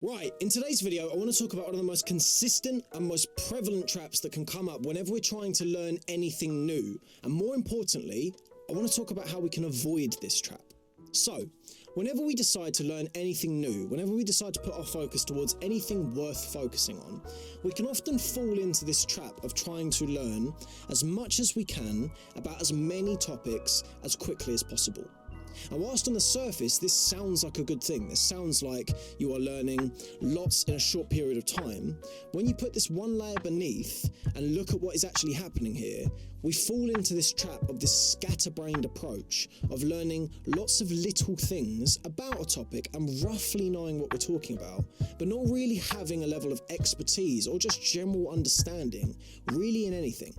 Right, in today's video, I want to talk about one of the most consistent and most prevalent traps that can come up whenever we're trying to learn anything new. And more importantly, I want to talk about how we can avoid this trap. So, whenever we decide to learn anything new, whenever we decide to put our focus towards anything worth focusing on, we can often fall into this trap of trying to learn as much as we can about as many topics as quickly as possible. And whilst on the surface this sounds like a good thing, this sounds like you are learning lots in a short period of time, when you put this one layer beneath and look at what is actually happening here, we fall into this trap of this scatterbrained approach of learning lots of little things about a topic and roughly knowing what we're talking about, but not really having a level of expertise or just general understanding really in anything.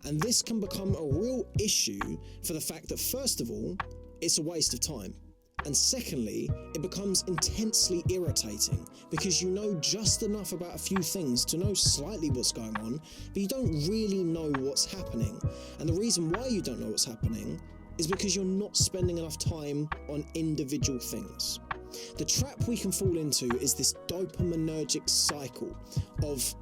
And this can become a real issue for the fact that, first of all, it's a waste of time. And secondly, it becomes intensely irritating because you know just enough about a few things to know slightly what's going on, but you don't really know what's happening. And the reason why you don't know what's happening is because you're not spending enough time on individual things. The trap we can fall into is this dopaminergic cycle of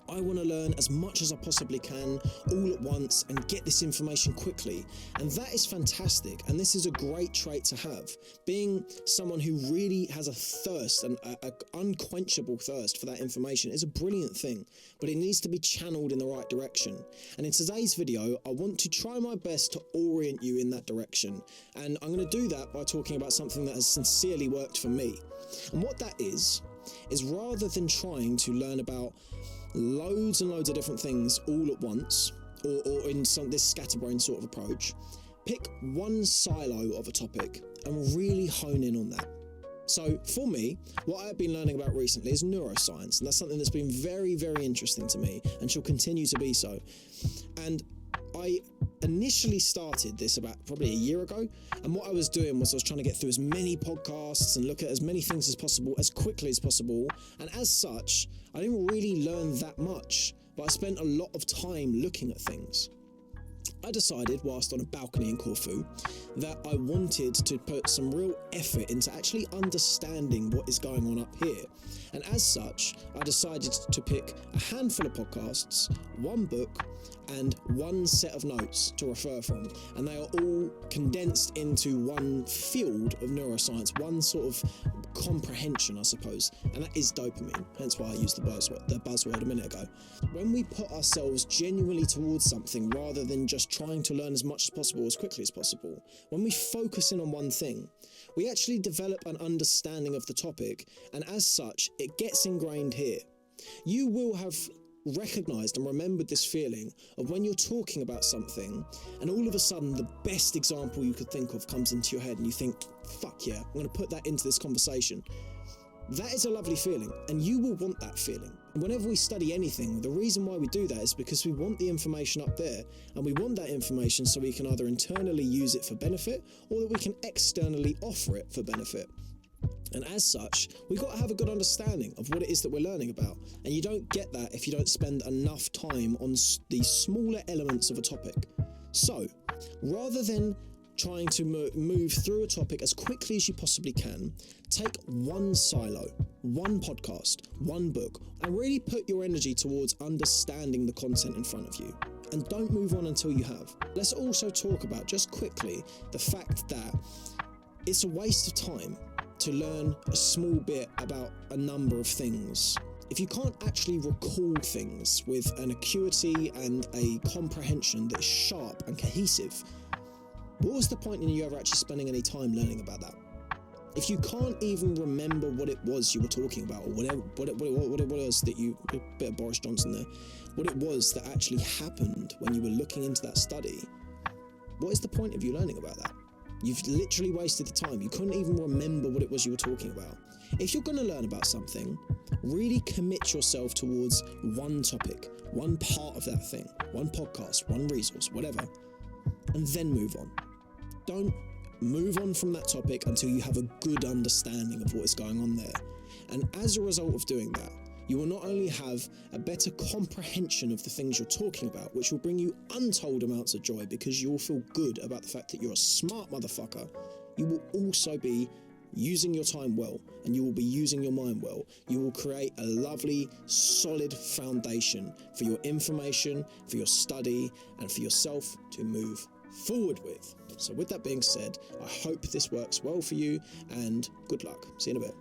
I want to learn as much as I possibly can all at once and get this information quickly. And that is fantastic. And this is a great trait to have. Being someone who really has a thirst, an unquenchable thirst for that information is a brilliant thing, but it needs to be channeled in the right direction. And in today's video, I want to try my best to orient you in that direction. And I'm going to do that by talking about something that has sincerely worked for me. And what that is rather than trying to learn about loads and loads of different things all at once, or in this scatterbrain sort of approach, pick one silo of a topic and really hone in on that. So for me, what I've been learning about recently is neuroscience, and that's something that's been very, very interesting to me and shall continue to be so. And I initially started this about probably a year ago, and what I was doing was I was trying to get through as many podcasts and look at as many things as possible as quickly as possible, and as such I didn't really learn that much, but I spent a lot of time looking at things. I decided, whilst on a balcony in Corfu, that I wanted to put some real effort into actually understanding what is going on up here. And as such, I decided to pick a handful of podcasts, one book, and one set of notes to refer from. And they are all condensed into one field of neuroscience, one sort of comprehension, I suppose, and that is dopamine, hence why I used the buzzword a minute ago. When we put ourselves genuinely towards something rather than just trying to learn as much as possible as quickly as possible, when we focus in on one thing, we actually develop an understanding of the topic, and as such, it gets ingrained here. You will have recognized and remembered this feeling of when you're talking about something and all of a sudden the best example you could think of comes into your head and you think, fuck yeah, I'm going to put that into this conversation. That is a lovely feeling, and you will want that feeling. Whenever we study anything, the reason why we do that is because we want the information up there, and we want that information so we can either internally use it for benefit or that we can externally offer it for benefit. And as such, we've got to have a good understanding of what it is that we're learning about. And you don't get that if you don't spend enough time on these smaller elements of a topic. So, rather than trying to move through a topic as quickly as you possibly can, take one silo, one podcast, one book, and really put your energy towards understanding the content in front of you. And don't move on until you have. Let's also talk about, just quickly, the fact that it's a waste of time to learn a small bit about a number of things. If you can't actually recall things with an acuity and a comprehension that's sharp and cohesive, what was the point in you ever actually spending any time learning about that? If you can't even remember what it was you were talking about, or whatever, what it was that you, a bit of Boris Johnson there, what it was that actually happened when you were looking into that study, what is the point of you learning about that? You've literally wasted the time. You couldn't even remember what it was you were talking about. If you're going to learn about something, really commit yourself towards one topic, one part of that thing, one podcast, one resource, whatever, and then move on. Don't move on from that topic until you have a good understanding of what is going on there. And as a result of doing that, you will not only have a better comprehension of the things you're talking about, which will bring you untold amounts of joy because you will feel good about the fact that you're a smart motherfucker, you will also be using your time well, and you will be using your mind well, you will create a lovely, solid foundation for your information, for your study, and for yourself to move forward with. So with that being said, I hope this works well for you, and good luck. See you in a bit.